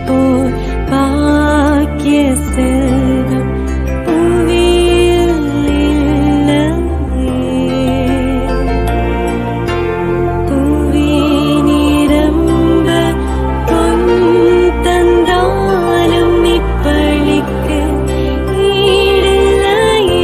போல் பாக்கிய செல்வம் புவியில் இல்லையே. புவி நிரம்ப பொன் தந்தாலும் இப்பளிக்கு ஈடில்லையே.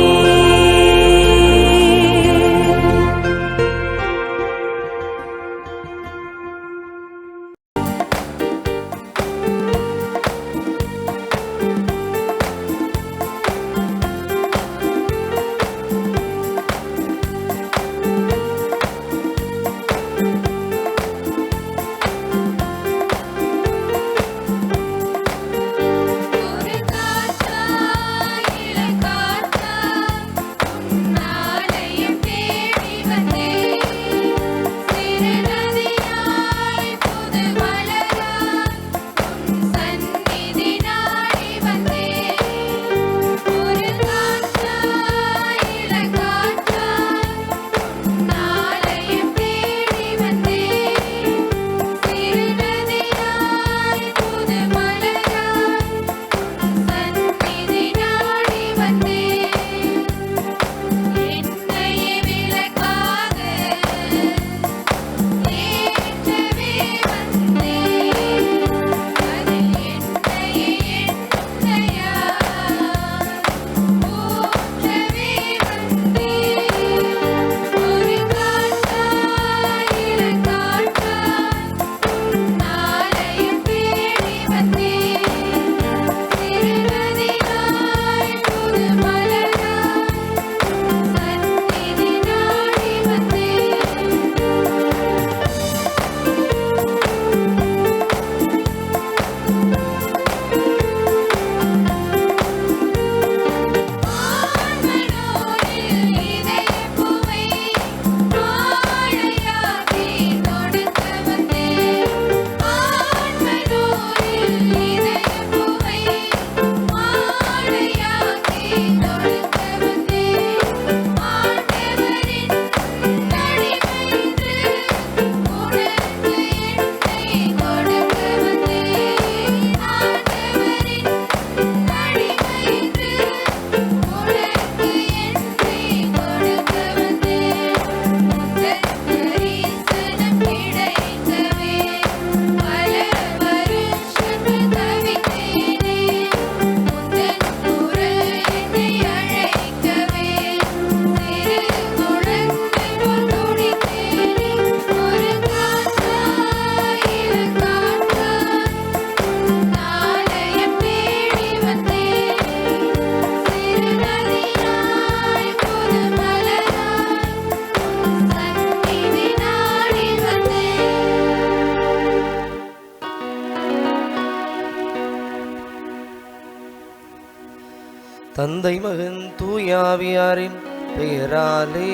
தந்தை மகன் தூயாவியாரின் பெயராலே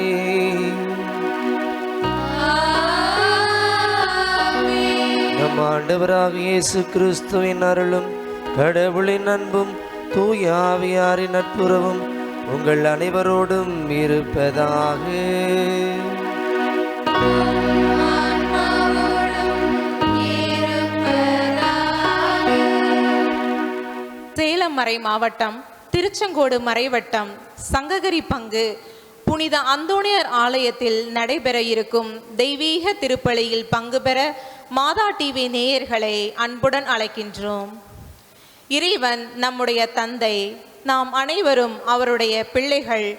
நம் ஆண்டவராக இயேசு கிறிஸ்துவின் அருளும் கடவுளின் அன்பும் தூயாவியாரின் நட்புறவும் உங்கள் அனைவரோடும் இருப்பதாக. சேலம் மறை மாவட்டம் திருச்செங்கோடு மறைவட்டம் சங்ககிரி பங்கு புனித அந்தோணியர் ஆலயத்தில் நடைபெற இருக்கும் தெய்வீக திருப்பலியில் பங்கு பெற மாதா டிவி நேயர்களை அன்புடன் அழைக்கின்றோம். இறைவன் நம்முடைய தந்தை, நாம் அனைவரும் அவருடைய பிள்ளைகள்.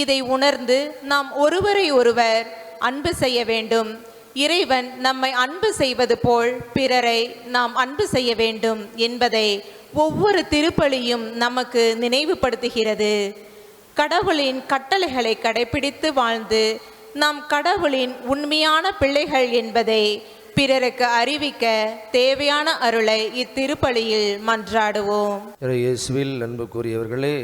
இதை உணர்ந்து நாம் ஒருவரை ஒருவர் அன்பு செய்ய வேண்டும். இறைவன் நம்மை அன்பு செய்வது போல் பிறரை நாம் அன்பு செய்ய வேண்டும் என்பதை ஒவ்வொரு திருப்பலியும் நமக்கு நினைவுபடுத்துகிறது. கடவுளின் கட்டளைகளை கடைபிடித்து வாழ்ந்து நாம் கடவுளின் உண்மையான பிள்ளைகள் என்பதை பிறருக்கு அறிவிக்க தேவையான அருளை இத்திருப்பலியில் மன்றாடுவோம். இயேசுவில் அன்புக்குரியவர்களே,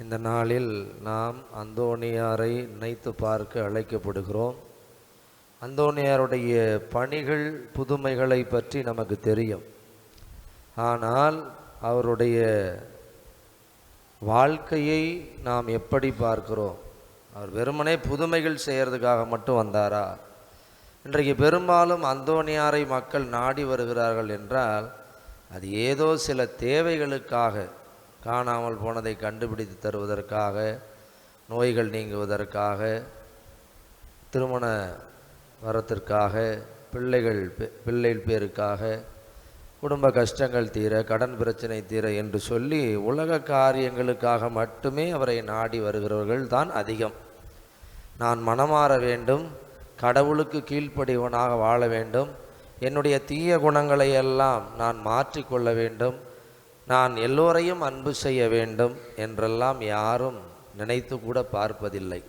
இந்த நாளில் நாம் அந்தோணியாரை நினைத்து பார்க்க அழைக்கப்படுகிறோம். அந்தோணியாருடைய பணிகள் புதுமைகளை பற்றி நமக்கு தெரியும். ஆனால் அவருடைய வாழ்க்கையை நாம் எப்படி பார்க்கிறோம்? அவர் வெறுமனே புதுமைகள் செய்கிறதுக்காக மட்டும் வந்தாரா? இன்றைக்கு பெரும்பாலும் அந்தோணியாரை மக்கள் நாடி வருகிறார்கள் என்றால் அது ஏதோ சில தேவைகளுக்காக, காணாமல் போனதை கண்டுபிடித்து தருவதற்காக, நோய்கள் நீங்குவதற்காக, திருமண வரத்திற்காக, பிள்ளை பேருக்காக, குடும்ப கஷ்டங்கள் தீர, கடன் பிரச்சனை தீர என்று சொல்லி உலக காரியங்களுக்காக மட்டுமே அவரை நாடி வருகிறவர்கள் தான் அதிகம். நான் மனமாற வேண்டும், கடவுளுக்கு கீழ்ப்படிவனாக வாழ வேண்டும், என்னுடைய தீய குணங்களை எல்லாம் நான் மாற்றிக்கொள்ள வேண்டும், நான் எல்லோரையும் அன்பு செய்ய வேண்டும் என்றெல்லாம் யாரும் நினைத்து கூட பார்ப்பதில்லை.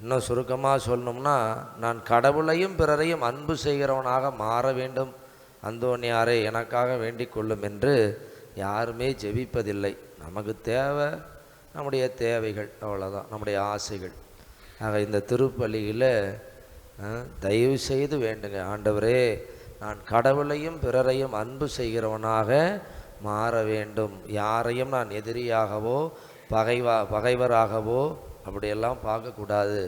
இன்னும் சுருக்கமாக சொல்லணும்னா, நான் கடவுளையும் பிறரையும் அன்பு செய்கிறவனாக மாற வேண்டும், அந்தோனியாரே எனக்காக வேண்டிக் கொள்ளும் என்று யாருமே ஜெபிப்பதில்லை. நமக்கு தேவை நம்முடைய தேவைகள், அவ்வளோதான், நம்முடைய ஆசைகள். ஆக இந்த திருப்பலியில் தயவு செய்து வேண்டுங்க, ஆண்டவரே நான் கடவுளையும் பிறரையும் அன்பு செய்கிறவனாக மாற வேண்டும், யாரையும் நான் எதிரியாகவோ பகைவராகவோ அப்படியெல்லாம் பார்க்கக்கூடாது.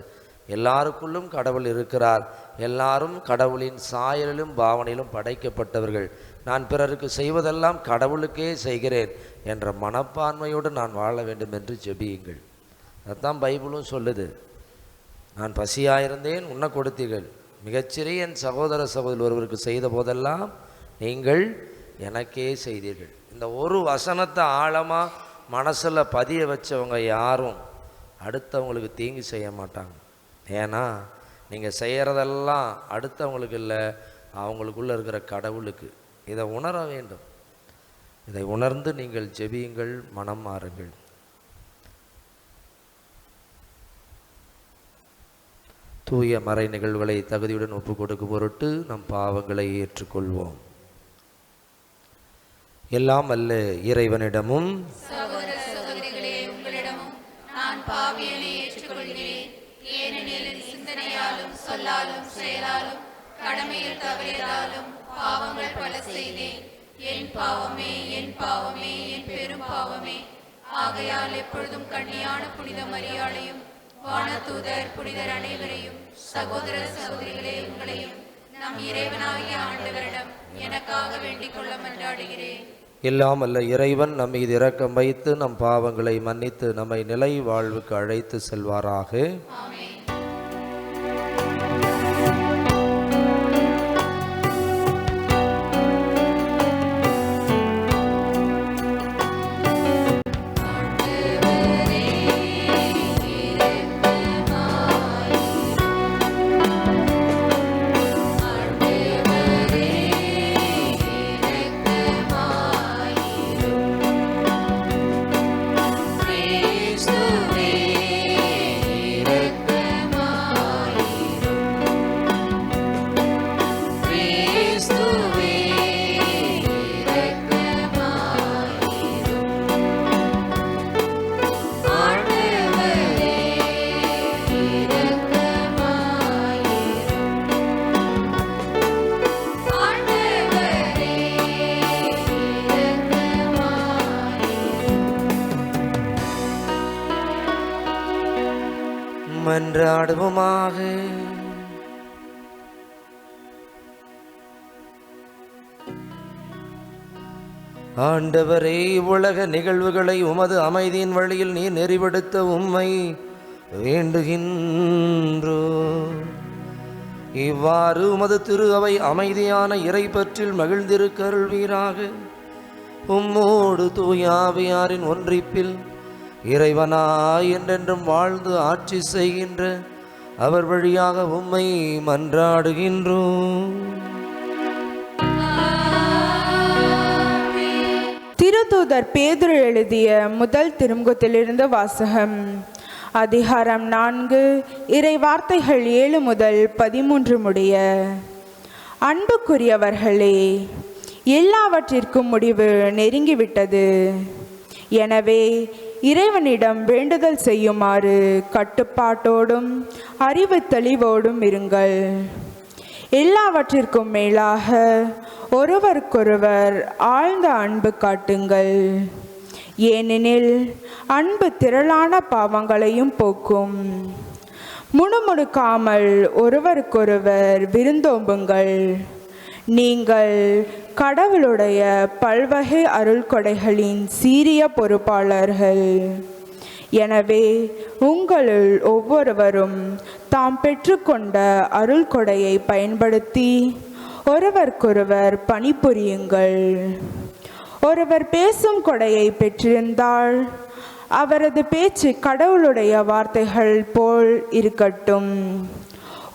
எல்லாருக்குள்ளும் கடவுள் இருக்கிறார், எல்லாரும் கடவுளின் சாயலிலும் பாவனையிலும் படைக்கப்பட்டவர்கள், நான் பிறருக்கு செய்வதெல்லாம் கடவுளுக்கே செய்கிறேன் என்ற மனப்பான்மையோடு நான் வாழ வேண்டும் என்று ஜெபியுங்கள். அதுதான் பைபிளும் சொல்லுது. நான் பசியாயிருந்தேன் உண்ண கொடுத்தீர்கள், மிகச்சிறிய என் சகோதர சகோதரி ஒருவருக்கு செய்த போதெல்லாம் நீங்கள் எனக்கே செய்தீர்கள். இந்த ஒரு வசனத்தை ஆழமாக மனசில் பதிய வச்சவங்க யாரும் அடுத்தவங்களுக்கு தீங்கு செய்ய மாட்டாங்க. ஏன்னா நீங்கள் செய்கிறதெல்லாம் அடுத்தவங்களுக்கு இல்லை, அவங்களுக்குள்ளே இருக்கிற கடவுளுக்கு. இதை உணர வேண்டும். இதை உணர்ந்து நீங்கள் ஜெபியுங்கள், மனம் மாறுங்கள். தூய மறை நிகழ்வுகளை தகுதியுடன் ஒப்பு கொடுக்கும் பொருட்டு நம் பாவங்களை ஏற்றுக்கொள்வோம். எல்லாம் அல்ல இறைவனிடமும் சகோதர சகோதரிகளே உங்களிடமும் நான் பாவியனை ஏற்றுக்கொள்கிறேன். ஏனெனில் சிந்தனையாலும் சொல்லாலும் செயலாலும் கடமையில் தவறியதாலும் பாவங்கள் பல செய்தேன். என் பாவமே என் பாவமே என் பெரும் பாவமே. ஆகையால் எப்பொழுதும் கண்ணியான புனித மரியாளையும் வானதூதர் புனிதர் அனைவரையும் சகோதர சகோதரிகளே உங்களையும் நம் இறைவனாகிய ஆண்டவரிடம் எனக்காக வேண்டிக் கொள்ள மன்றாடுகிறேன். எல்லாம் அல்ல இறைவன் நம் மீது இரக்கம் வைத்து நம் பாவங்களை மன்னித்து நம்மை நிலை வாழ்வுக்கு அழைத்து செல்வாராக. ஆமென். மன்றாடுவோமாக. ஆண்டவரே, உலக நிகழ்வுகளை உமது அமைதியின் வழியில் நீர் நெறிப்படுத்த உம்மை வேண்டுகின்றோ. இவ்வாறு உமது திரு அவை அமைதியான இறைப்பற்றில் மகிழ்ந்திருக்கருள்வீராக. உம்மோடு தூயாவியாரின் ஒன்றிப்பில் இறைவனாய் என்றென்றும் வாழ்ந்து ஆட்சி செய்கின்ற அவர் வழியாக உம்மை மன்றாடுகின்றோம். திருத்தூதர் பேதுரு எழுதிய முதல் திருமுகத்திலிருந்து வாசகம். அதிகாரம் 4, இறை வார்த்தைகள் 7 முதல் 13 முடிய. அன்புக்குரியவர்களே, எல்லாவற்றிற்கும் முடிவு நெருங்கிவிட்டது. எனவே இறைவனிடம் வேண்டுதல் செய்யுமாறு கட்டுப்பாட்டோடும் அறிவு தெளிவோடும் இருங்கள். எல்லாவற்றிற்கும் மேலாக ஒருவருக்கொருவர் ஆழ்ந்த அன்பு காட்டுங்கள். ஏனெனில் அன்பு திரளான பாவங்களையும் போக்கும். முணுமுணுக்காமல் ஒருவருக்கொருவர் விருந்தோம்புங்கள். நீங்கள் கடவுளுடைய பல்வகை அருள்கொடைகளின் சீரிய பொறுப்பாளர்கள். எனவே உங்களுள் ஒவ்வொருவரும் தாம் பெற்றுக்கொண்ட அருள்கொடையை பயன்படுத்தி ஒருவருக்கொருவர் பணிபுரியுங்கள். ஒருவர் பேசும் கொடையை பெற்றிருந்தால் அவரது பேச்சு கடவுளுடைய வார்த்தைகள் போல் இருக்கட்டும்.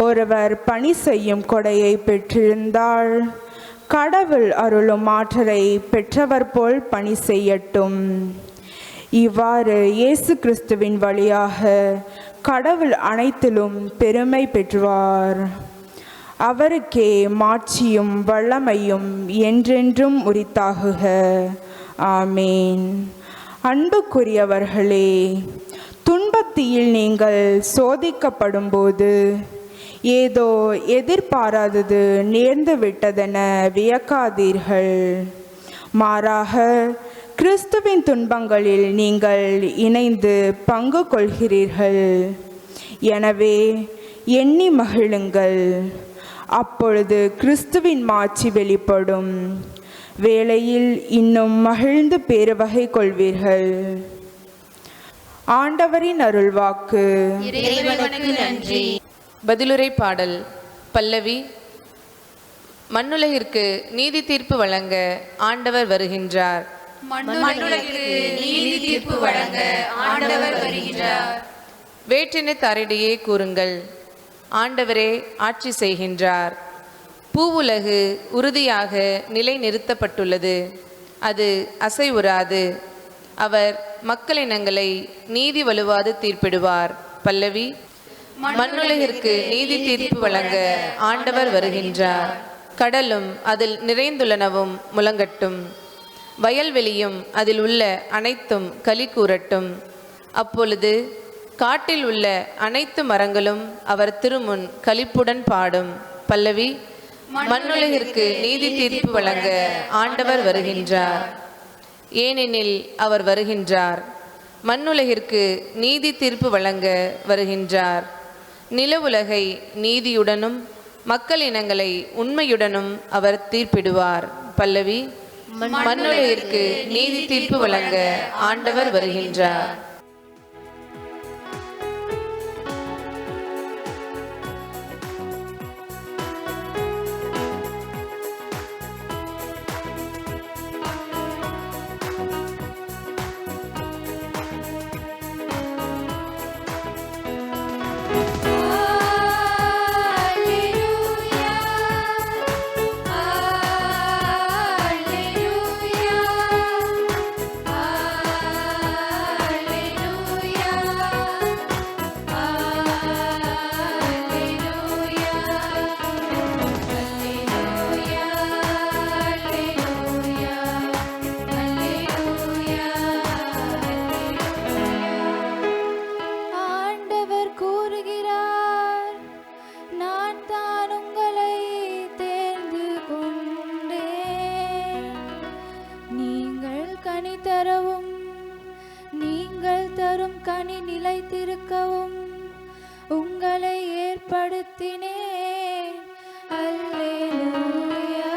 ஒருவர் பணி செய்யும் கொடையை பெற்றிருந்தால் கடவுள் அருளும் ஆற்றலை பெற்றவர் போல் பணி செய்யட்டும். இவ்வாறு இயேசு கிறிஸ்துவின் வழியாக கடவுள் அனைத்திலும் பெருமை பெற்றுவார். அவருக்கே மாட்சியும் வல்லமையும் என்றென்றும் உரித்தாகுக. ஆமேன். அன்புக்குரியவர்களே, துன்பத்தியில் நீங்கள் சோதிக்கப்படும்போது ஏதோ எதிர்பாராதது நேர்ந்து விட்டதென வியக்காதீர்கள். மாறாக கிறிஸ்துவின் துன்பங்களில் நீங்கள் இணைந்து பங்கு கொள்கிறீர்கள். எனவே எண்ணி மகிழுங்கள். அப்பொழுது கிறிஸ்துவின் மாட்சி வெளிப்படும் வேளையில் இன்னும் மகிழ்ந்து பேருவகை கொள்வீர்கள். ஆண்டவரின் அருள்வாக்கு. இறைவனுக்கு நன்றி. பதிலுரை பாடல். பல்லவி. மண்ணுலகிற்கு நீதி தீர்ப்பு வழங்க ஆண்டவர் வருகின்றார். மண்ணுலகிற்கு நீதி தீர்ப்பு வழங்க ஆண்டவர் வருகின்றார். வேற்றினத்தாரிடையே கூறுங்கள், ஆண்டவரே ஆட்சி செய்கின்றார். பூவுலகு உறுதியாக நிலை நிறுத்தப்பட்டுள்ளது, அது அசைவுறாது. அவர் மக்களினங்களை நீதி வலுவாது தீர்ப்பிடுவார். பல்லவி. மண்ணுலகிற்கு நீதி தீர்ப்பு வழங்க ஆண்டவர் வருகின்றார். கடலும் அதில் நிறைந்துள்ளனவும் முழங்கட்டும், வயல்வெளியும் அதில் உள்ள அனைத்தும் களி கூறட்டும். அப்பொழுது காட்டில் உள்ள அனைத்து மரங்களும் அவர் திருமுன் களிப்புடன் பாடும். பல்லவி. மண்ணுலகிற்கு நீதி தீர்ப்பு வழங்க ஆண்டவர் வருகின்றார். ஏனெனில் அவர் வருகின்றார். மண்ணுலகிற்கு நீதி தீர்ப்பு வழங்க வருகின்றார். நிலவுலகை நீதியுடனும் மக்கள் இனங்களை உண்மையுடனும் அவர் தீர்ப்பிடுவார். பல்லவி. மண்ணுலகிற்கு நீதி தீர்ப்பு வழங்க ஆண்டவர் வருகின்றார். கனி நிலைத்திருக்கவும் உங்களை ஏற்படுத்தினேன். அல்லேலூயா.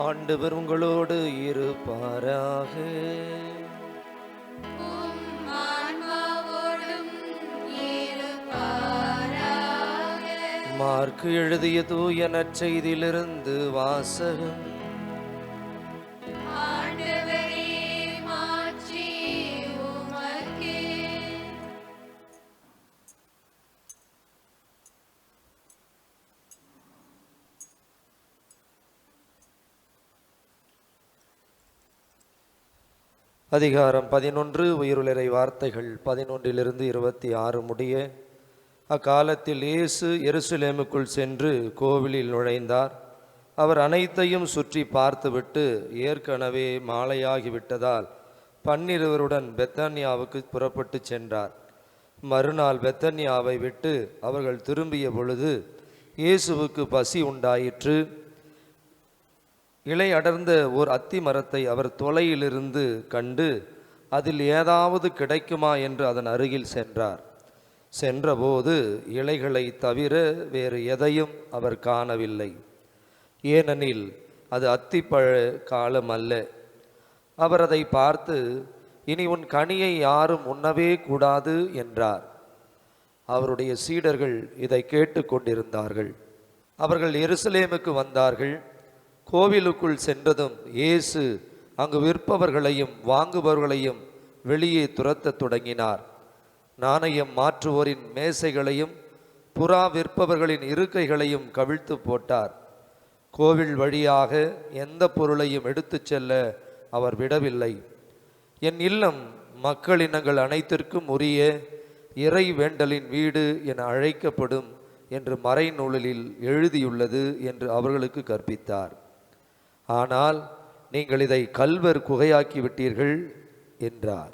ஆண்டவர் உங்களோடு இருப்பாராக. மார்க்கு எழுதிய தூய நற்செய்தியிலிருந்து வாசகம். அதிகாரம் 11. உயிருள்ளறை வார்த்தைகள் 11 - 26 முடிய. அக்காலத்தில் இயேசு எருசலேமுக்குள் சென்று கோவிலில் நுழைந்தார். அவர் அனைத்தையும் சுற்றி பார்த்துவிட்டு ஏற்கனவே மாலையாகிவிட்டதால் 12 பெத்தானியாவுக்கு புறப்பட்டு சென்றார். மறுநாள் பெத்தானியாவை விட்டு அவர்கள் திரும்பிய பொழுது இயேசுவுக்கு பசி உண்டாயிற்று. இலை அடர்ந்த ஓர் அத்தி மரத்தை அவர் தொலையிலிருந்து கண்டு அதில் ஏதாவது கிடைக்குமா என்று அதன் அருகில் சென்றார். சென்றபோது இலைகளை தவிர வேறு எதையும் அவர் காணவில்லை. ஏனெனில் அது அத்திப்பழ காலம் அல்ல. அவர் அதை பார்த்து, இனி உன் கனியை யாரும் உண்ணவே கூடாது என்றார். அவருடைய சீடர்கள் இதை கேட்டு கொண்டிருந்தார்கள். அவர்கள் எருசலேமுக்கு வந்தார்கள். கோவிலுக்குள் சென்றதும் இயேசு அங்கு விற்பவர்களையும் வாங்குபவர்களையும் வெளியே துரத்தத் தொடங்கினார். நாணயம் மாற்றுவோரின் மேசைகளையும் புறா விற்பவர்களின் இருக்கைகளையும் கவிழ்த்து போட்டார். கோவில் வழியாக எந்த பொருளையும் எடுத்துச் செல்ல அவர் விடவில்லை. என் இல்லம் மக்களினங்கள் அனைத்திற்கும் உரிய இறை வேண்டலின் வீடு என அழைக்கப்படும் என்று மறைநூலில் எழுதியுள்ளது என்று அவர்களுக்கு கற்பித்தார். ஆனால் நீங்கள் இதை கல்வர் குகையாக்கி விட்டீர்கள் என்றார்.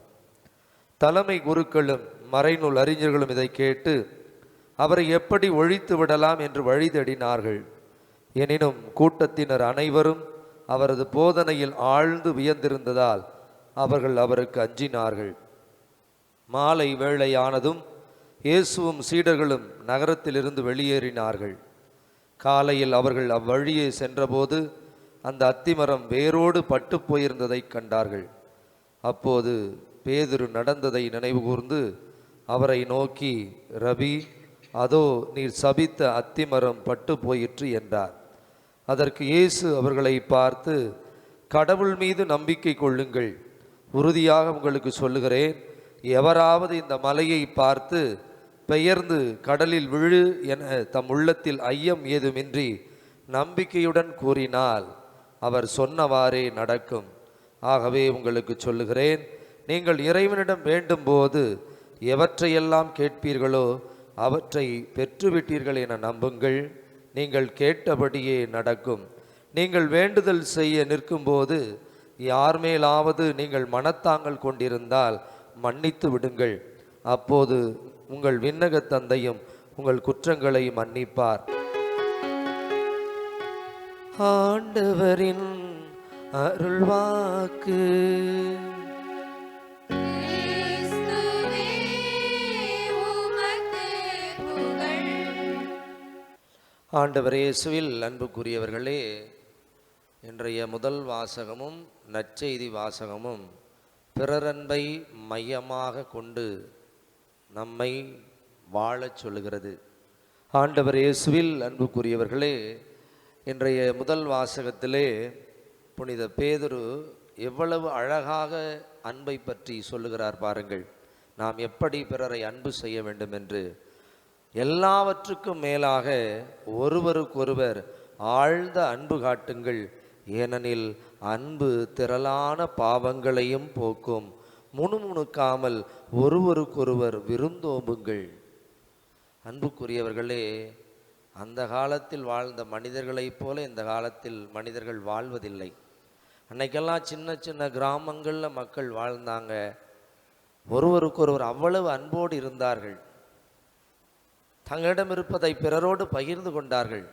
தலைமை குருக்களும் மறைநூல் அறிஞர்களும் இதை கேட்டு அவரை எப்படி ஒழித்து விடலாம் என்று வழி தேடினார்கள். எனினும் கூட்டத்தினர் அனைவரும் அவரது போதனையில் ஆழ்ந்து வியந்திருந்ததால் அவர்கள் அவருக்கு அஞ்சினார்கள். மாலை வேளையானதும் இயேசுவும் சீடர்களும் நகரத்திலிருந்து வெளியேறினார்கள். காலையில் அவர்கள் அவ்வழியே சென்றபோது அந்த அத்திமரம் வேரோடு பட்டு போயிருந்ததை கண்டார்கள். அப்போது பேதுரு நடந்ததை நினைவு கூர்ந்து அவரை நோக்கி, ரபி, அதோ நீர் சபித்த அத்திமரம் பட்டு போயிற்று என்றார். அதற்கு இயேசு அவர்களை பார்த்து, கடவுள் மீது நம்பிக்கை கொள்ளுங்கள். உறுதியாக உங்களுக்கு சொல்லுகிறேன், எவராவது இந்த மலையை பார்த்து பெயர்ந்து கடலில் விழு என தம் உள்ளத்தில் ஐயம் ஏதுமின்றி நம்பிக்கையுடன் கூறினால் அவர் சொன்னவாறே நடக்கும். ஆகவே உங்களுக்கு சொல்லுகிறேன், நீங்கள் இறைவனிடம் வேண்டும் போது எவற்றையெல்லாம் கேட்பீர்களோ அவற்றை பெற்றுவிட்டீர்கள் என நம்புங்கள். நீங்கள் கேட்டபடியே நடக்கும். நீங்கள் வேண்டுதல் செய்ய நிற்கும்போது யார் மேலாவது நீங்கள் மனத்தாங்கல் கொண்டிருந்தால் மன்னித்து விடுங்கள். அப்போது உங்கள் விண்ணக தந்தையும் உங்கள் குற்றங்களை மன்னிப்பார். ஆண்டவரின் அருள்வாக்கு. ஆண்டவர் இயேசுவில் அன்புக்குரியவர்களே, இன்றைய முதல் வாசகமும் நற்செய்தி வாசகமும் பிறரன்பை மையமாக கொண்டு நம்மை வாழச் சொல்லுகிறது. ஆண்டவர் இயேசுவில் அன்புக்குரியவர்களே, இன்றைய முதல் வாசகத்திலே புனித பேதுரு எவ்வளவு அழகாக அன்பை பற்றி சொல்லுகிறார் பாருங்கள். நாம் எப்படி பிறரை அன்பு செய்ய வேண்டும் என்று. எல்லாவற்றுக்கும் மேலாக ஒருவருக்கொருவர் ஆழ்ந்த அன்பு காட்டுங்கள், ஏனெனில் அன்பு திரளான பாவங்களையும் போக்கும். முணுமுணுக்காமல் ஒருவருக்கொருவர் விருந்தோம்புங்கள். அன்புக்குரியவர்களே, அந்த காலத்தில் வாழ்ந்த மனிதர்களைப் போல இந்த காலத்தில் மனிதர்கள் வாழ்வதில்லை. அன்னைக்கெல்லாம் சின்ன சின்ன கிராமங்களில் மக்கள் வாழ்ந்தாங்க. ஒருவருக்கொருவர் அவ்வளவு அன்போடு இருந்தார்கள். தங்களிடம் இருப்பதை பிறரோடு பகிர்ந்து கொண்டார்கள்.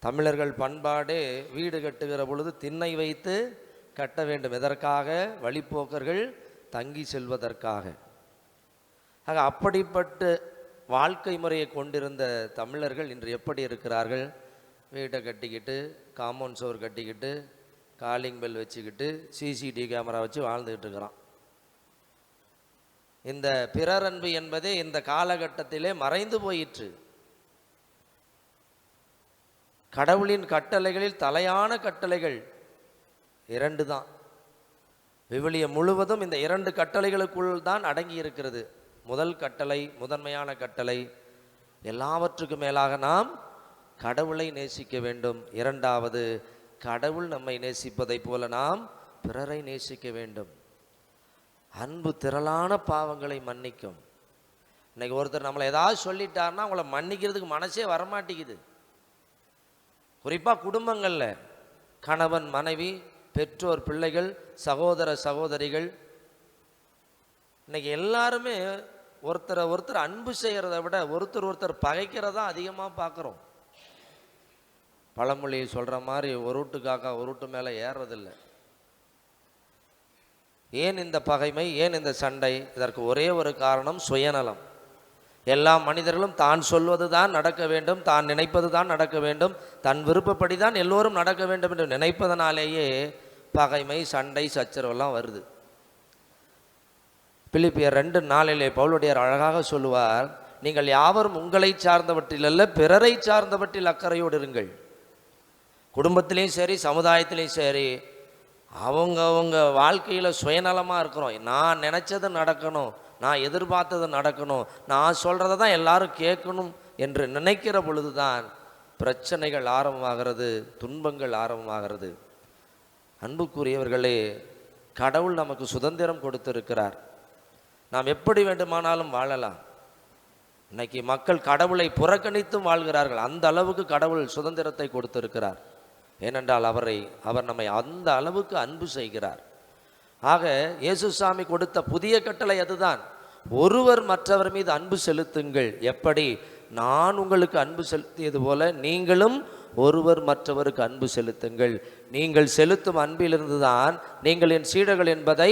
தமிழர்கள் பண்பாடே வீடு கட்டுகிற பொழுது திண்ணை வைத்து கட்ட வேண்டும். எதற்காக? வழிப்போக்கர்கள் தங்கி செல்வதற்காக. ஆக அப்படிப்பட்ட வாழ்க்கை முறையை கொண்டிருந்த தமிழர்கள் இன்று எப்படி இருக்கிறார்கள்? வீட்டை கட்டிக்கிட்டு, காம்பவுண்ட் சுவர் கட்டிக்கிட்டு, காலிங் பெல் வச்சுக்கிட்டு, சிசிடிவி கேமரா வச்சு வாழ்ந்துக்கிட்டு இருக்கிறான். இந்த பிறர் அன்பு என்பதே இந்த காலகட்டத்திலே மறைந்து போயிற்று. கடவுளின் கட்டளைகளில் தலையான கட்டளைகள் 2 தான். விவிலியம் முழுவதும் இந்த 2 கட்டளைகளுக்குள் தான் அடங்கி இருக்கிறது. முதல் கட்டளை, முதன்மையான கட்டளை, எல்லாவற்றுக்கும் மேலாக நாம் கடவுளை நேசிக்க வேண்டும். 2வது, கடவுள் நம்மை நேசிப்பதை போல நாம் பிறரை நேசிக்க வேண்டும். அன்பு திரளான பாவங்களை மன்னிக்கும். இன்னைக்கு ஒருத்தர் நம்மளை ஏதாவது சொல்லிட்டாருன்னா அவங்கள மன்னிக்கிறதுக்கு மனசே வரமாட்டேங்குது. குறிப்பாக குடும்பங்களில் கணவன் மனைவி, பெற்றோர் பிள்ளைகள், சகோதர சகோதரிகள், இன்னைக்கு எல்லாருமே ஒருத்தரை ஒருத்தர் அன்பு செய்கிறத விட ஒருத்தர் பகைக்கிறதா அதிகமாக பார்க்குறோம். பழமொழி சொல்கிற மாதிரி ஒரு வீட்டு காக்கா ஒரு வீட்டு மேலே ஏறுறதில்லை. ஏன் இந்த பகைமை, ஏன் இந்த சண்டை? இதற்கு ஒரே ஒரு காரணம், சுயநலம். எல்லா மனிதர்களும் தான் சொல்வது தான் நடக்க வேண்டும், தான் நினைப்பது தான் நடக்க வேண்டும், தன் விருப்பப்படி தான் எல்லோரும் நடக்க வேண்டும் என்று நினைப்பதனாலேயே பகைமை, சண்டை, சச்சரவெல்லாம் வருது. பிலிப்பியர் 2:4 பவுலுடையார் அழகாக சொல்லுவார், நீங்கள் யாவரும் உங்களை சார்ந்தவற்றில் அல்ல பிறரை சார்ந்தவற்றில் அக்கறையோடு இருங்கள். குடும்பத்திலையும் சரி, சமுதாயத்திலையும் சரி, அவங்க வாழ்க்கையில் சுயநலமாக இருக்கிறோம். நான் நினச்சது நடக்கணும், நான் எதிர்பார்த்தது நடக்கணும், நான் சொல்கிறத தான் எல்லாரும் கேட்கணும் என்று நினைக்கிற பொழுது தான் பிரச்சனைகள் ஆரம்பமாகிறது, துன்பங்கள் ஆரம்பமாகிறது. அன்புக்குரியவர்களே, கடவுள் நமக்கு சுதந்திரம் கொடுத்திருக்கிறார். நாம் எப்படி வேண்டுமானாலும் வாழலாம். இன்னைக்கு மக்கள் கடவுளை புறக்கணித்தும் வாழ்கிறார்கள். அந்த அளவுக்கு கடவுள் சுதந்திரத்தை கொடுத்திருக்கிறார். ஏனென்றால் அவர் நம்மை அந்த அளவுக்கு அன்பு செய்கிறார். ஆக இயேசுசாமி கொடுத்த புதிய கட்டளை அதுதான், ஒருவர் மற்றவர் மீது அன்பு செலுத்துங்கள். எப்படி நான் உங்களுக்கு அன்பு செலுத்தியது போல நீங்களும் ஒருவர் மற்றவருக்கு அன்பு செலுத்துங்கள். நீங்கள் செலுத்தும் அன்பிலிருந்து தான் நீங்கள் என் சீடர்கள் என்பதை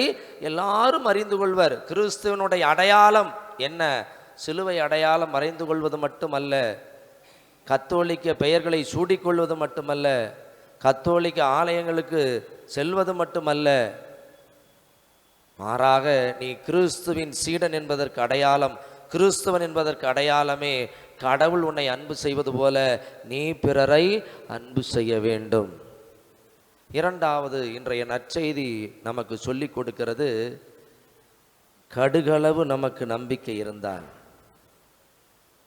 எல்லாரும் அறிந்து கொள்வர். கிறிஸ்துவனுடைய அடையாளம் என்ன? சிலுவை அடையாளம் மறைந்து கொள்வது மட்டுமல்ல, கத்தோலிக்க பெயர்களை சூடிக்கொள்வது மட்டுமல்ல, கத்தோலிக்க ஆலயங்களுக்கு செல்வது மட்டுமல்ல, மாறாக நீ கிறிஸ்துவின் சீடன் என்பதற்கு அடையாளம், கிறிஸ்துவன் என்பதற்கு அடையாளமே கடவுள் உன்னை அன்பு செய்வது போல நீ பிறரை அன்பு செய்ய வேண்டும். இரண்டாவது, இன்றைய நற்செய்தி நமக்கு சொல்லிக் கொடுக்கிறது, கடுகளவு நமக்கு நம்பிக்கை இருந்தால்,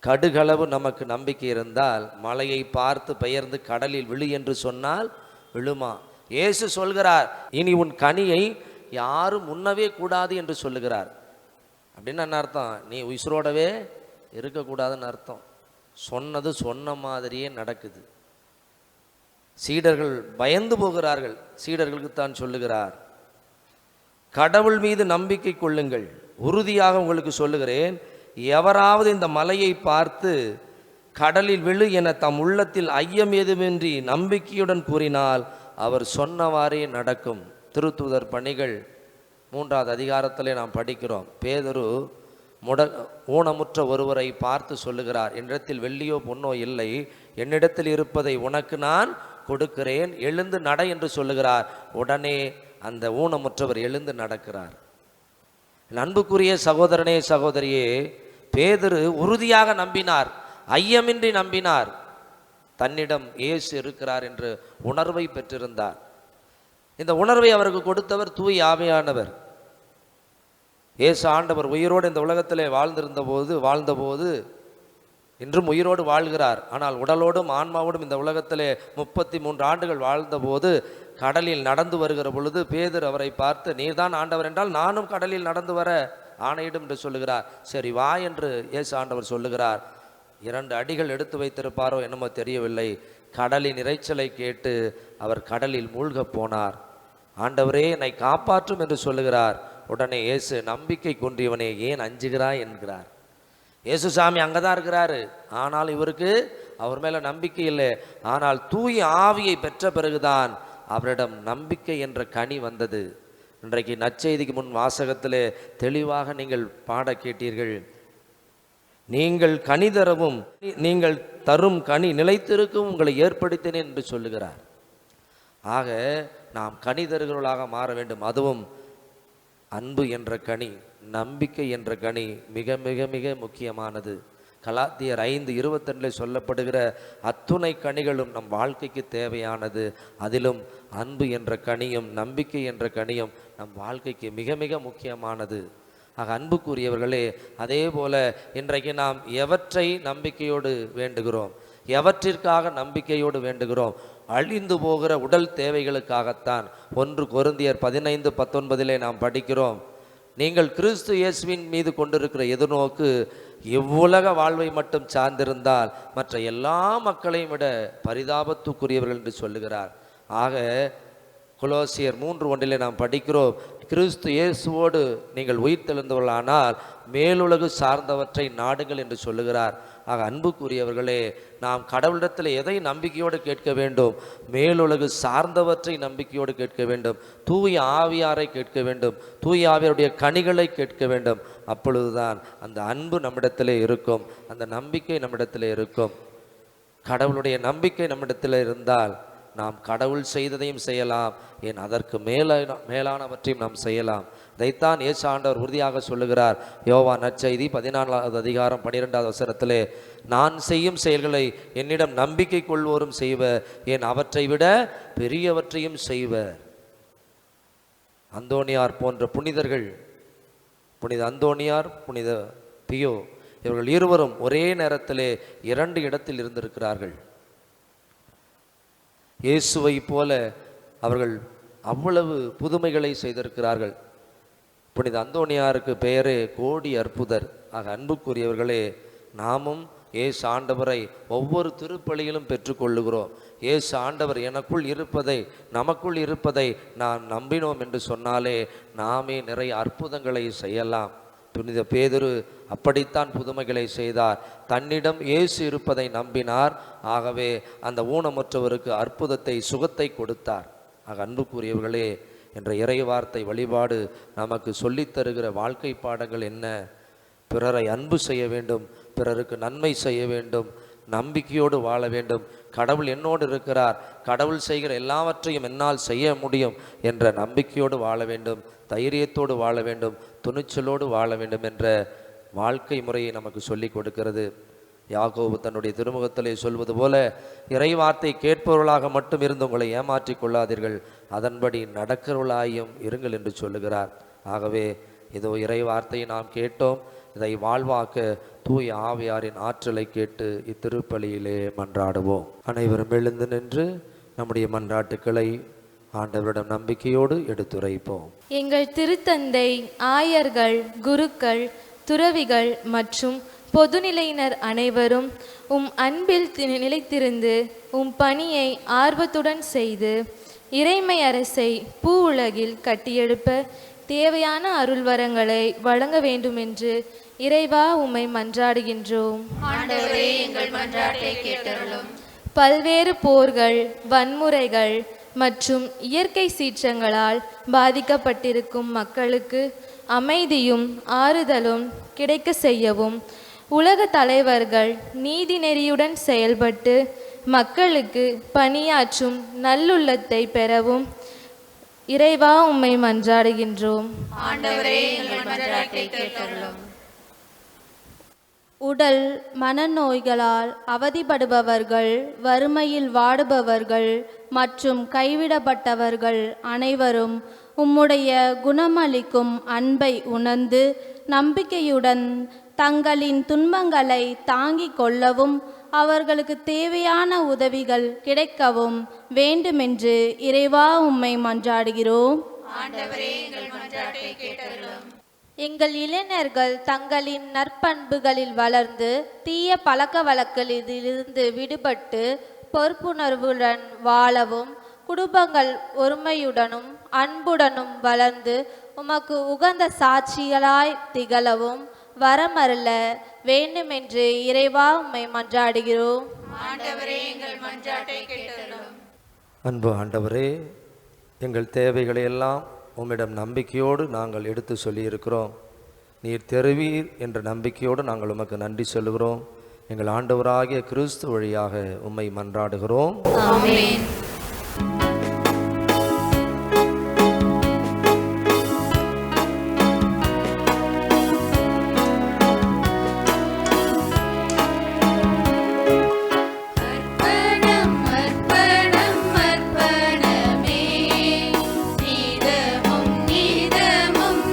கடுகளவு நமக்கு நம்பிக்கை இருந்தால் மலையை பார்த்து பெயர்ந்து கடலில் விழு என்று சொன்னால் விழுமா? இயேசு சொல்கிறார், இனி உன் கனியை யாரும் உண்ணவே கூடாது என்று சொல்லுகிறார். அப்படின்னு என்ன அர்த்தம்? நீ உயிரோடவே இருக்கக்கூடாதுன்னு அர்த்தம். சொன்னது சொன்ன மாதிரியே நடக்குது. சீடர்கள் பயந்து போகிறார்கள். சீடர்களுக்கு தான் சொல்லுகிறார், கடவுள் மீது நம்பிக்கை கொள்ளுங்கள், உறுதியாக உங்களுக்கு சொல்லுகிறேன், எவராவது இந்த மலையை பார்த்து கடலில் விழு என தம் உள்ளத்தில் ஐயம் ஏதுமின்றி நம்பிக்கையுடன் கூறினால் அவர் சொன்னவாறே நடக்கும். திருத்தூதர் பணிகள் 3வது அதிகாரத்திலே நாம் படிக்கிறோம். பேதுரு ஊனமுற்ற ஒருவரை பார்த்து சொல்லுகிறார், என்னிடத்தில் வெள்ளியோ பொன்னோ இல்லை, என்னிடத்தில் இருப்பதை உனக்கு நான் கொடுக்கிறேன், எழுந்து நட என்று சொல்லுகிறார். உடனே அந்த ஊனமுற்றவர் எழுந்து நடக்கிறார். அன்புக்குரிய சகோதரனே சகோதரியே, பேதுரு உறுதியாக நம்பினார், ஐயமின்றி நம்பினார். தன்னிடம் இயேசு இருக்கிறார் என்று உணர்வை பெற்றிருந்தார். இந்த உணர்வை அவருக்கு கொடுத்தவர் தூய் ஆவியானவர். இயேசு ஆண்டவர் உயிரோடு இந்த உலகத்திலே வாழ்ந்தபோது இன்றும் உயிரோடு வாழ்கிறார். ஆனால் உடலோடும் ஆன்மாவோடும் இந்த உலகத்திலே 33 ஆண்டுகள் வாழ்ந்தபோது கடலில் நடந்து வருகிற பொழுது பேதுரு அவரை பார்த்து, நீர்தான் ஆண்டவர் என்றால் நானும் கடலில் நடந்து வர ஆணையிடும் என்று சொல்லுகிறார். சரி வா என்று இயேசு ஆண்டவர் சொல்லுகிறார். 2 அடிகள் எடுத்து வைத்திருப்பாரோ என்னமோ தெரியவில்லை, கடலின் இரைச்சலை கேட்டு அவர் கடலில் மூழ்க போனார். ஆண்டவரே என்னை காப்பாற்றும் என்று சொல்லுகிறார். உடனே இயேசு, நம்பிக்கை குன்றியவனே ஏன் அஞ்சுகிறாய் என்கிறார். இயேசு சாமி அங்கே தான் இருக்கிறாரு, ஆனால் இவருக்கு அவர் மேலே நம்பிக்கை இல்லை. ஆனால் தூய ஆவியை பெற்ற பிறகுதான் அவரிடம் நம்பிக்கை என்ற கனி வந்தது. இன்றைக்கு நற்செய்திக்கு முன் வாசகத்திலே தெளிவாக நீங்கள் பாட கேட்டீர்கள், நீங்கள் கனி தரவும் நீங்கள் தரும் கனி நிலைத்திருக்கவும் உங்களை ஏற்படுத்தினேன் என்று சொல்லுகிறார். ஆக நாம் கனி தருகிறவர்களாக மாற வேண்டும். அதுவும் அன்பு என்ற கனி, நம்பிக்கை என்ற கனி மிக மிக மிக முக்கியமானது. கலாத்தியர் 5:22 சொல்லப்படுகிற அத்துணை கனிகளும் நம் வாழ்க்கைக்கு தேவையானது. அதிலும் அன்பு என்ற கனியும் நம்பிக்கை என்ற கனியும் நம் வாழ்க்கைக்கு மிக மிக முக்கியமானது. ஆக அன்புக்குரியவர்களே, அதே போல இன்றைக்கு நாம் எவற்றை நம்பிக்கையோடு வேண்டுகிறோம், எவற்றிற்காக நம்பிக்கையோடு வேண்டுகிறோம்? அழிந்து போகிற உடல் தேவைகளுக்காகத்தான். 1 கொரிந்தியர் 15:19 நாம் படிக்கிறோம், நீங்கள் கிறிஸ்து இயேசுவின் மீது கொண்டிருக்கிற எதிர்நோக்கு இவ்வுலக வாழ்வை மட்டும் சார்ந்திருந்தால் மற்ற எல்லா மக்களையும் விட பரிதாபத்துக்குரியவர்கள் என்று சொல்லுகிறார். ஆக கொலோசியர் 3:1 நாம் படிக்கிறோம், கிறிஸ்து இயேசுவோடு நீங்கள் உயிர்த்தெழுந்தவர்களானால் மேலுலகு சார்ந்தவற்றை நாடுங்கள் என்று சொல்லுகிறார். ஆக அன்புக்குரியவர்களே, நாம் கடவுளிடத்தில் எதை நம்பிக்கையோடு கேட்க வேண்டும்? மேலுலகு சார்ந்தவற்றை நம்பிக்கையோடு கேட்க வேண்டும். தூய ஆவியாரை கேட்க வேண்டும். தூய ஆவியாருடைய கனிகளை கேட்க வேண்டும். அப்பொழுதுதான் அந்த அன்பு நம்மிடத்திலே இருக்கும், அந்த நம்பிக்கை நம்மிடத்திலே இருக்கும். கடவுளுடைய நம்பிக்கை நம்மிடத்தில் இருந்தால் நாம் கடவுள் செய்ததையும் செய்யலாம், ஏன் அதற்கு மேலானவற்றையும் நாம் செய்யலாம். இதைத்தான் இயேசு ஆண்டவர் உறுதியாக சொல்லுகிறார். யோவான் நற்செய்தி 14வது அதிகாரம் 12வது வசனத்திலே, நான் செய்யும் செயல்களை என்னிடம் நம்பிக்கை கொள்வோரும் செய்வர், ஏன் அவற்றை விட பெரியவற்றையும் செய்வர். அந்தோனியார் போன்ற புனிதர்கள், புனித அந்தோனியார், புனித பியோ, இவர்கள் இருவரும் ஒரே நேரத்திலே 2 இடத்தில் இருந்திருக்கிறார்கள். இயேசுவை போல அவர்கள் அவ்வளவு புதுமைகளை செய்திருக்கிறார்கள். புனித அந்தோனியாருக்கு பெயரே கோடி அற்புதர். ஆக அன்புக்குரியவர்களே, நாமும் இயேசு ஆண்டவரை ஒவ்வொரு திருப்பலியிலும் பெற்றுக்கொள்ளுகிறோம். இயேசு ஆண்டவர் எனக்குள் இருப்பதை, நமக்குள் இருப்பதை நான் நம்பினோம் என்று சொன்னாலே நாமே நிறைய அற்புதங்களை செய்யலாம். புனித பேதுரு அப்படித்தான் புதுமைகளை செய்தார். தன்னிடம் இயேசு இருப்பதை நம்பினார். ஆகவே அந்த ஊனமுற்றவருக்கு அற்புதத்தை, சுகத்தை கொடுத்தார். ஆக அன்புக்குரியவர்களே, என்ற இறை வார்த்தை வழிபாடு நமக்கு சொல்லித்தருகிற வாழ்க்கை பாடங்கள் என்ன? பிறரை அன்பு செய்ய வேண்டும், பிறருக்கு நன்மை செய்ய வேண்டும், நம்பிக்கையோடு வாழ வேண்டும். கடவுள் என்னோடு இருக்கிறார், கடவுள் செய்கிற எல்லாவற்றையும் என்னால் செய்ய முடியும் என்ற நம்பிக்கையோடு வாழ வேண்டும், தைரியத்தோடு வாழ வேண்டும், துணிச்சலோடு வாழ வேண்டும் என்ற வாழ்க்கை முறையை நமக்கு சொல்லி கொடுக்கிறது. யாக்கோபு தன்னுடைய திருமுகத்திலே சொல்வது போல, இறை வார்த்தை கேட்பவர்களாக மட்டும் இருந்து உங்களை ஏமாற்றிக் கொள்ளாதீர்கள், அதன்படி நடக்கிறவர்களாயும் இருங்கள் என்று சொல்லுகிறார். ஆகவே இதோ இறை வார்த்தையை நாம் கேட்டோம். இதை வாழ்வாக்க தூய ஆவியாரின் ஆற்றலை கேட்டு இத்திருப்பலியிலே மன்றாடுவோம். அனைவரும் எழுந்து நின்று நம்முடைய மன்றாட்டுக்களை ஆண்டவரிடம் நம்பிக்கையோடு எடுத்துரைப்போம். எங்கள் திருத்தந்தை, ஆயர்கள், குருக்கள், துறவிகள் மற்றும் பொதுநிலையினர் அனைவரும் உம் அன்பில் நிலைத்திருந்து உம் பணியை ஆர்வத்துடன் செய்து இறைமை அரசை பூ உலகில் கட்டியெழுப்ப தேவையான அருள்வரங்களை வழங்க வேண்டுமென்று இறைவா உம்மை மன்றாடுகின்றோம். ஆண்டவரே, எங்கள் மன்றாட்டை கேட்டருளும். பல்வேறு போர்கள், வன்முறைகள் மற்றும் இயற்கை சீற்றங்களால் பாதிக்கப்பட்டிருக்கும் மக்களுக்கு அமைதியும் ஆறுதலும் கிடைக்க செய்யவும், உலக தலைவர்கள் நீதி நெறியுடன் செயல்பட்டு மக்களுக்கு பணியாற்றும் நல்லுள்ளத்தை பெறவும் இறைவா உம்மை மன்றாடுகின்றோம். ஆண்டவரே, எங்கள் மன்றாட்டை கேட்டருளும். உடல் மனநோய்களால் அவதிப்படுபவர்கள், வறுமையில் வாடுபவர்கள் மற்றும் கைவிடப்பட்டவர்கள் அனைவரும் உம்முடைய குணமளிக்கும் அன்பை உணர்ந்து நம்பிக்கையுடன் தங்களின் துன்பங்களை தாங்கிக் கொள்ளவும் அவர்களுக்கு தேவையான உதவிகள் கிடைக்கவும் வேண்டுமென்று இறைவா உம்மை மன்றாடுகிறோம். ஆண்டவரே, எங்கள் மன்றாட்டை கேட்டருளும். எங்கள் இளைஞர்கள் தங்களின் நற்பண்புகளில் வளர்ந்து தீய பழக்க வழக்கங்களிலிருந்து விடுபட்டு பொறுப்புணர்வுடன் வாழவும், குடும்பங்கள் ஒருமையுடனும் அன்புடனும் வளர்ந்து உமக்கு உகந்த சாட்சிகளாய் திகழவும் வரமருள வேண்டுமென்று இறைவா உம்மை மன்றாடுகிறோம். ஆண்டவரே, எங்கள் மன்றாட்டை கேட்டருளும். அன்பு ஆண்டவரே, எங்கள் தேவைகளை எல்லாம் உம்மிடம் நம்பிக்கையோடு நாங்கள் எடுத்து சொல்லியிருக்கிறோம். நீர் தருவீர் என்ற நம்பிக்கையோடு நாங்கள் உமக்கு நன்றி சொல்லுகிறோம். எங்கள் ஆண்டவராகிய கிறிஸ்து வழியாக உம்மை மன்றாடுகிறோம். ஆமென். இதமும்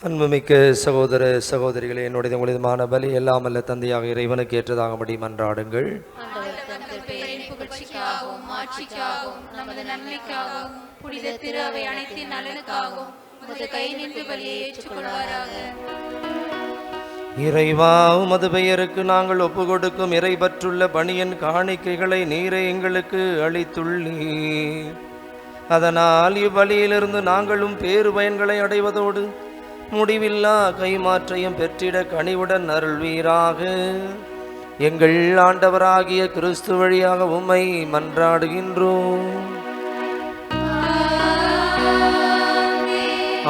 அன்புமிக்க சகோதர சகோதரிகளே, என்னுடைய உங்களுமான பலி எல்லாம் அல்ல தந்தையாக இறைவனுக்கு ஏற்றதாகபடி மன்றாடுங்கள். புகழ்ச்சிக்காகவும் மாட்சிக்காகவும் நமது நன்மைக்காகவும் புனித திரு அவை அனைத்தின் நலனுக்காகவும் உமது கை நின்று பலியை ஏற்றுக்கொள்வாராக. இறைவா, உமது பெயருக்கு நாங்கள் ஒப்பு கொடுக்கும் இறைபற்றுள்ள பணியின் காணிக்கைகளை நீரே எங்களுக்கு அளித்துள்ளீர். அதனால் இவ்வழியிலிருந்து நாங்களும் பேறு பயன்களை அடைவதோடு முடிவில்லா கைமாற்றையும் பெற்றிட கனிவுடன் அருள்வீராக. எங்கள் ஆண்டவராகிய கிறிஸ்து வழியாக உம்மை மன்றாடுகின்றோம்.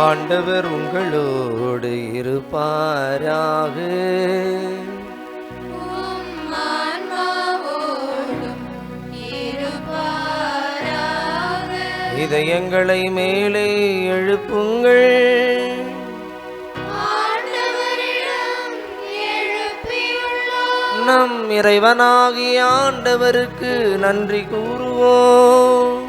ஆண்டவர் உங்களோடு இருப்பாராக. இதயங்களை மேலே எழுப்புங்கள். நம் இறைவனாகிய ஆண்டவருக்கு நன்றி கூறுவோம்.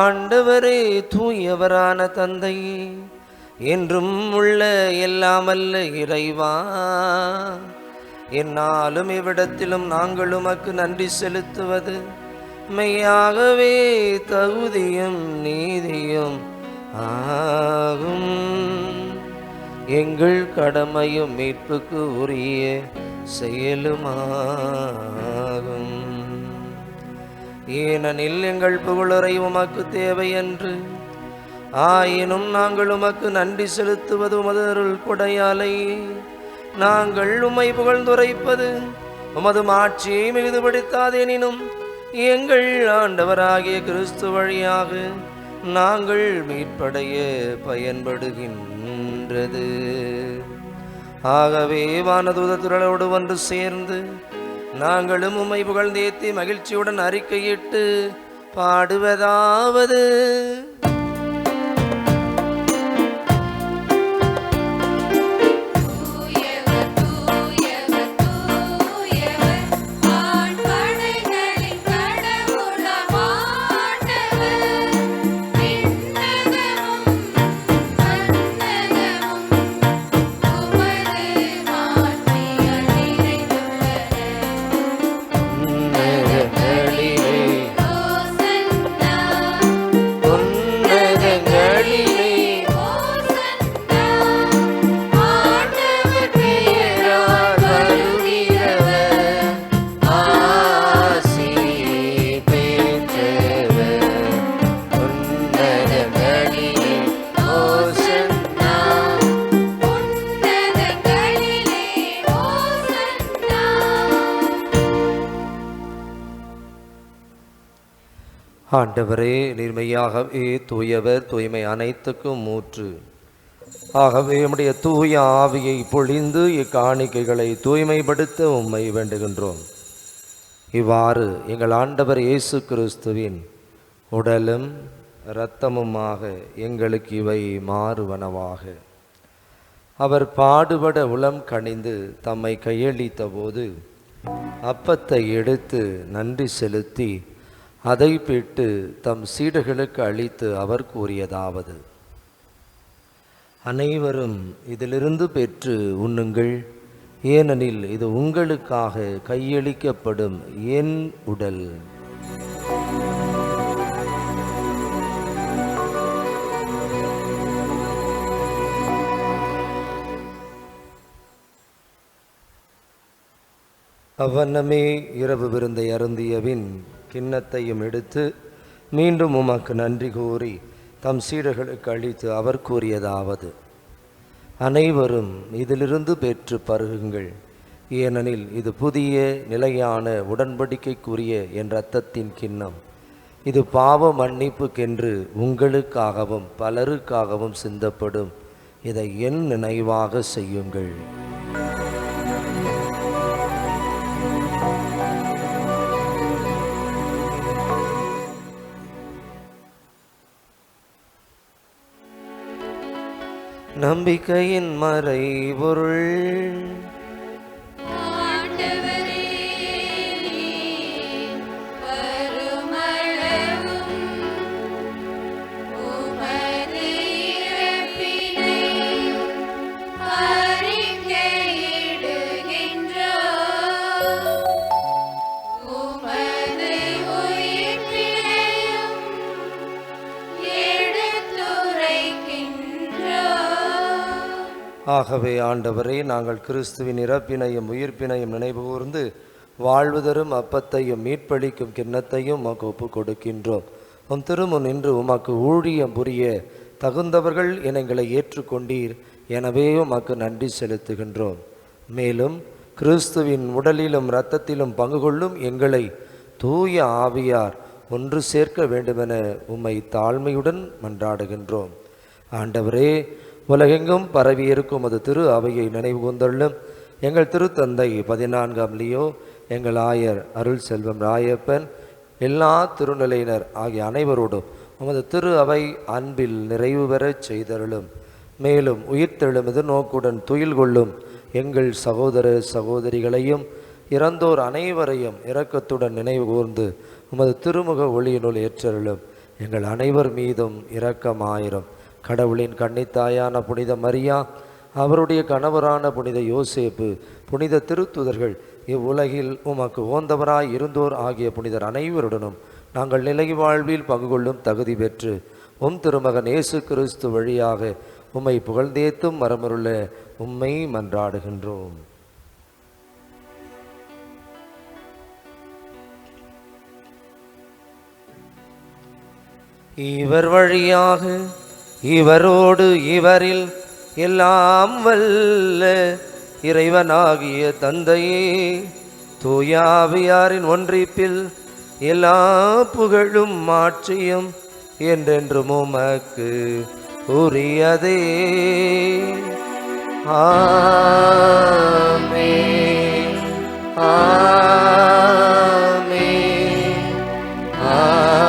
ஆண்டவரே, தூயவரான தந்தையே, என்றும் உள்ள எல்லாமல்ல இறைவா, என்னாலும் இவ்விடத்திலும் நாங்கள் உமக்கு நன்றி செலுத்துவது மெய்யாகவே தகுதியும் நீதியும் ஆகும். எங்கள் கடமையும் மீட்புக்கு உரிய செயலுமாகும். ஏனெனில் எங்கள் புகழுரை உமக்கு தேவை என்று, ஆயினும் நாங்கள் உமக்கு நன்றி செலுத்துவது உமது அருள் கொடையாலை. நாங்கள் உம்மை புகழ்ந்துரைப்பது உமது மாட்சியை மிகுதுபடுத்தாதெனினும் எங்கள் ஆண்டவராகிய கிறிஸ்து வழியாக நாங்கள் மீட்படைய பயன்படுகின்றது. ஆகவே வானதூத திரளோடு ஒன்று சேர்ந்து நாங்களும் உம்மை புகழ்ந்தேத்தி மகிழ்ச்சியுடன் அறிக்கையிட்டு பாடுவதாவது: ஆண்டவரே, நீர்மையாகவே தூயவர், தூய்மை அனைத்துக்கும் மூற்று. ஆகவே உம்முடைய தூய ஆவியை பொழிந்து இக்காணிக்கைகளை தூய்மைப்படுத்த உம்மை வேண்டுகின்றோம். இவ்வாறு எங்கள் ஆண்டவர் இயேசு கிறிஸ்துவின் உடலும் இரத்தமுமாக எங்களுக்கு இவை மாறுவனவாக. அவர் பாடுபட உளம் கனிந்து தம்மை கையளித்த போது அப்பத்தை எடுத்து நன்றி செலுத்தி அதை பிட்டு தம் சீடர்களுக்கு அளித்து அவர் கூறியதாவது: அனைவரும் இதிலிருந்து பெற்று உண்ணுங்கள், ஏனெனில் இது உங்களுக்காக கையளிக்கப்படும் என் உடல். அவ்வண்ணமே இரவு விருந்தை அருந்தியபின் கிண்ணத்தையும் எடுத்து மீண்டும் உமக்கு நன்றி கூறி தம் சீடர்களுக்கு அளித்து அவர் கூறியதாவது: அனைவரும் இதிலிருந்து பெற்று பருகுங்கள், ஏனெனில் இது புதிய நிலையான உடன்படிக்கைக்குரிய என் இரத்தத்தின் கிண்ணம். இது பாவ மன்னிப்புக்கென்று உங்களுக்காகவும் பலருக்காகவும் சிந்தப்படும். இதை என் நினைவாக செய்யுங்கள். நம்பிக்கையின் மறைபொருள். ஆண்டவரே, வருமளவும் ஆகவே ஆண்டவரே, நாங்கள் கிறிஸ்துவின் இறப்பினையும் உயிர்ப்பினையும் நினைவுகூர்ந்து வாழ்வு தரும் அப்பத்தையும் மீட்பளிக்கும் கிண்ணத்தையும் உமக்கு ஒப்புக் கொடுக்கின்றோம். உம் திருமுன் நின்று உமக்கு ஊழியம் புரிய தகுந்தவர்கள் என எங்களை ஏற்றுக்கொண்டீர். எனவே உமக்கு நன்றி செலுத்துகின்றோம். மேலும் கிறிஸ்துவின் உடலிலும் இரத்தத்திலும் பங்கு கொள்ளும் எங்களை தூய ஆவியார் ஒன்று சேர்க்க வேண்டுமென உம்மை தாழ்மையுடன் மன்றாடுகின்றோம். ஆண்டவரே, உலகெங்கும் பரவியிருக்கும் அது திரு அவையை நினைவு கூர்ந்தருளும். எங்கள் திருத்தந்தை 14ஆம் லியோ, எங்கள் ஆயர் அருள் செல்வம் ராயப்பன், எல்லா திருநிலையினர் ஆகிய அனைவரோடும் உமது திரு அவை அன்பில் நிறைவு பெறச் செய்தருளும். மேலும் உயிர்த்தெழும் எதிர்நோக்குடன் துயில் கொள்ளும் எங்கள் சகோதர சகோதரிகளையும் இறந்தோர் அனைவரையும் இரக்கத்துடன் நினைவு கூர்ந்து உமது திருமுக ஒளியினுள் ஏற்றருளும். எங்கள் அனைவர் மீதும் இரக்கமாயிரும். கடவுளின் கன்னித்தாயான புனித மரியா, அவருடைய கணவரான புனித யோசேப்பு, புனித திருத்துதர்கள், இவ்வுலகில் உமக்கு ஓந்தவராய் இருந்தோர் ஆகிய புனிதர் அனைவருடனும் நாங்கள் நிலை வாழ்வில் பங்கு கொள்ளும் தகுதி பெற்று உம் திருமகன் இயேசு கிறிஸ்து வழியாக உம்மை புகழ்ந்தேத்தும் மரமருள உம்மை மன்றாடுகின்றோம். இவர் வழியாக இவரோடு இவரில் எல்லாம் வல்ல இறைவனாகிய தந்தையே, தூயாவியாரின் ஒன்றிப்பில் எல்லா புகழும் மாட்சியும் என்றென்றும் உமக்கு உரியதே. ஆமென், ஆமென், ஆமென்.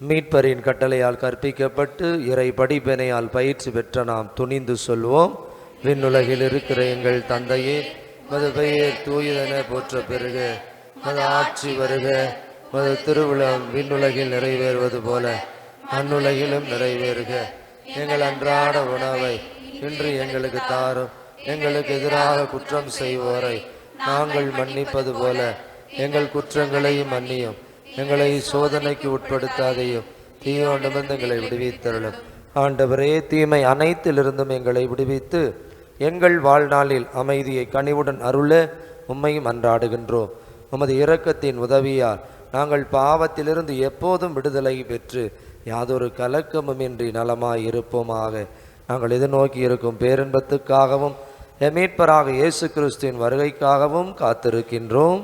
மீட்பரின் கட்டளையால் கற்பிக்கப்பட்டு இறை படிப்பினையால் பயிற்சி பெற்ற நாம் துணிந்து சொல்வோம். விண்ணுலகில் இருக்கிற எங்கள் தந்தையே, மது பெயர் தூயதென போற்ற பெருக, மது ஆட்சி வருக, மது திருவிழம் விண்ணுலகில் நிறைவேறுவது போல மண்ணுலகிலும் நிறைவேறுக. எங்கள் அன்றாட உணவை இன்று எங்களுக்கு தாரும். எங்களுக்கு எதிராக குற்றம் செய்வோரை நாங்கள் மன்னிப்பது போல எங்கள் குற்றங்களையும் மன்னியும். எங்களை சோதனைக்கு உட்படுத்தாதையும் தீயோண்டமிருந்து எங்களை விடுவித்தருளும். ஆண்டவரே, தீமை அனைத்திலிருந்தும் எங்களை விடுவித்து எங்கள் வாழ்நாளில் அமைதியை கனிவுடன் அருள உம்மை மன்றாடுகின்றோம். உமது இரக்கத்தின் உதவியால் நாங்கள் பாவத்திலிருந்து எப்போதும் விடுதலை பெற்று யாதொரு கலக்கமுமின்றி நலமாய் இருப்போமாக. நாங்கள் எதிர்நோக்கி இருக்கும் பேரின்பத்துக்காகவும் மீட்பராக இயேசு கிறிஸ்துவின் வருகைக்காகவும் காத்திருக்கின்றோம்.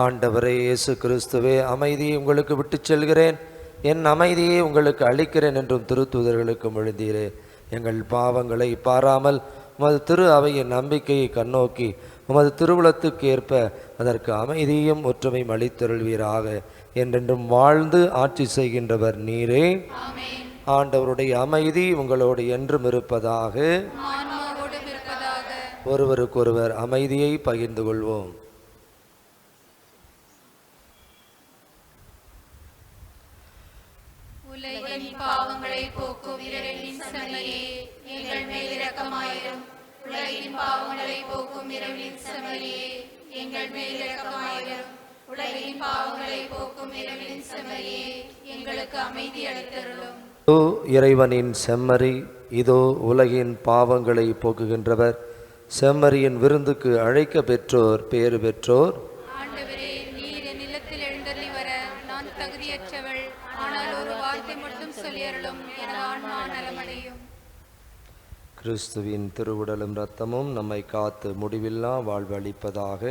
ஆண்டவரே இயேசு கிறிஸ்துவே, அமைதியை உங்களுக்கு விட்டு செல்கிறேன், என் அமைதியை உங்களுக்கு அளிக்கிறேன் என்றும் திருத்தூதர்களுக்கு எழுந்தீரே. எங்கள் பாவங்களை பாராமல் உமது திரு அவையின் நம்பிக்கையை கண்ணோக்கி உமது திருவுளத்துக்கு ஏற்ப அதற்கு அமைதியும் ஒற்றுமையும் அளித்தருள்வீராக. என்றென்றும் வாழ்ந்து ஆட்சி செய்கின்றவர் நீரே. ஆண்டவருடைய அமைதி உங்களோடு என்றும் இருப்பதாக. ஒருவருக்கொருவர் அமைதியை பகிர்ந்து கொள்வோம். உலகின் பாவங்களை போக்கும் இறைவனின் செம்மறியே, எங்கள் மேல் இரக்கமாயிரும். உலகின் பாவங்களை போக்கும் இறைவனின் செம்மறியே, எங்கள் மேல் இரக்கமாயிரும். உலகின் பாவங்களை போக்கும் இறைவனின் செம்மறியே, எங்களுக்கு அமைதி அளித்தருளும். இறைவனின் செம்மறி, இதோ உலகின் பாவங்களை போக்குகின்றவர். செம்மறியின் விருந்துக்கு அழைக்க பெற்றோர் பேறு பெற்றோர். ஆண்டவரே, நீர் என் இல்லத்தில் எழுந்தருளி வர நான் தகுதியற்றவள். ஆனால் ஒரு வார்த்தை மட்டும் சொல்லியருளும், என் ஆன்மா நலமடையும். கிறிஸ்துவின் திருவுடலும் இரத்தமும் நம்மை காத்து முடிவில்லா வாழ்வு அளிப்பதாக.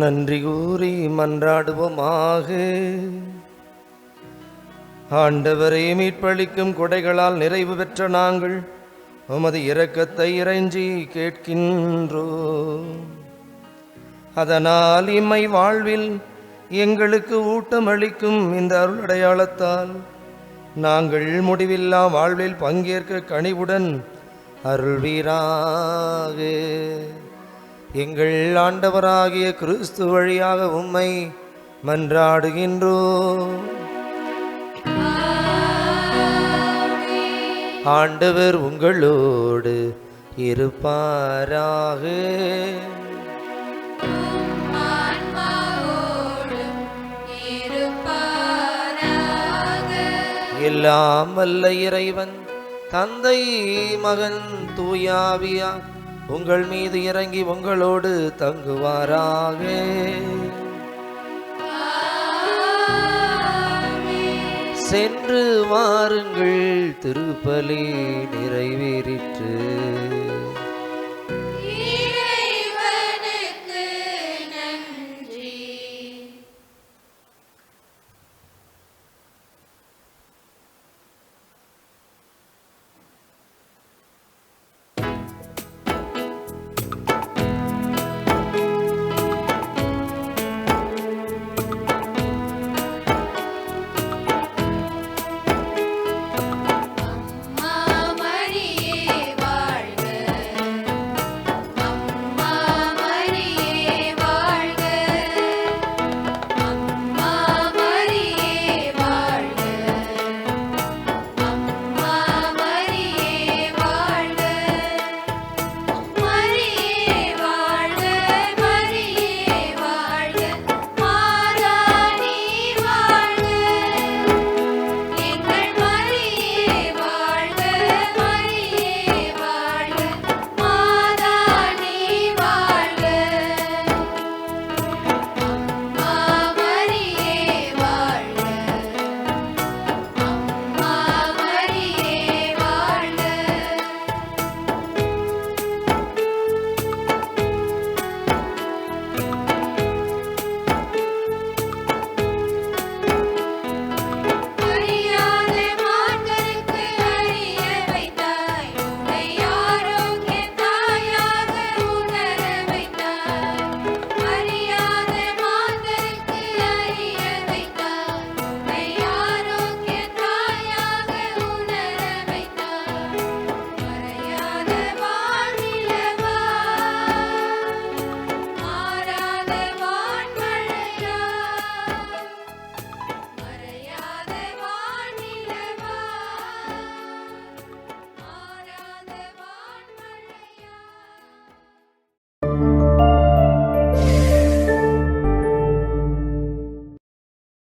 நன்றி கூறி மன்றாடுவோமாக. ஆண்டவரை மீட்பளிக்கும் கொடைகளால் நிறைவு பெற்ற நாங்கள் உமது இரக்கத்தை இறைஞ்சி கேட்கின்றோம். அதனால் இம்மை வாழ்வில் எங்களுக்கு ஊட்டமளிக்கும் இந்த அருளடையாளத்தால் நாங்கள் முடிவில்லா வாழ்வில் பங்கேற்க கனிவுடன் அருள்வீராக. எங்கள் ஆண்டவராகிய கிறிஸ்து வழியாக உம்மை மன்றாடுகின்றோம். ஆண்டவர் உங்களோடு இருப்பாராக. எல்லாம் வல்ல இறைவன் தந்தை மகன் தூயாவியா உங்கள் மீது இறங்கி உங்களோடு தங்குவாராக. சென்று வாருங்கள், திருப்பலி நிறைவேறிற்று.